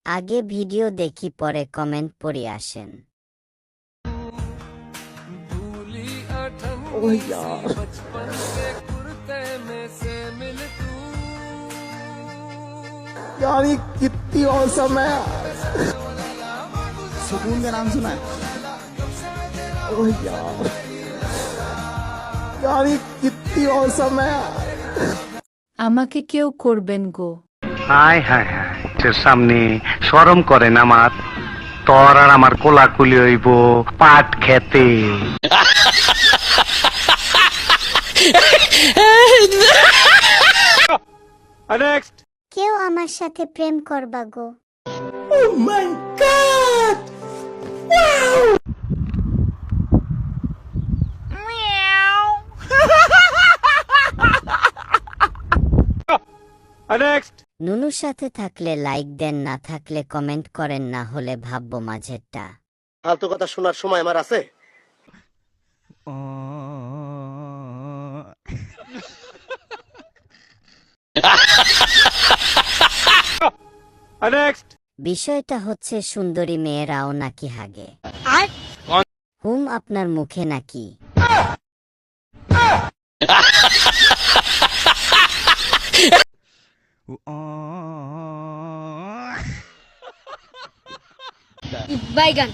আগে ভিডিও দেখি পরে কমেন্ট পড়ে আসেন। ओह यार यार ये कितनी औसम है। सुकून का नाम सुना है? ओह यार यार ये कितनी औसम है। আমাকে কেউ করবেন গো। হায় হায় হায়, তোর সামনে শরম করে না আমার? তোর আর আমার কোলাকুলি হইব পাট খেতে। কেউ আমার সাথে প্রেম করবা গো। Oh my god! Wow! নুনুর সাথে থাকলে লাইক দেন, না থাকলে কমেন্ট করেন, না হলে ভাববো মাঝেরটা। ফালতু কথা শোনার সময় আমার আছে? বিষয়টা হচ্ছে সুন্দরী মেয়েরাও নাকি হাগে। হুম, আপনার মুখে নাকি? বাইগান।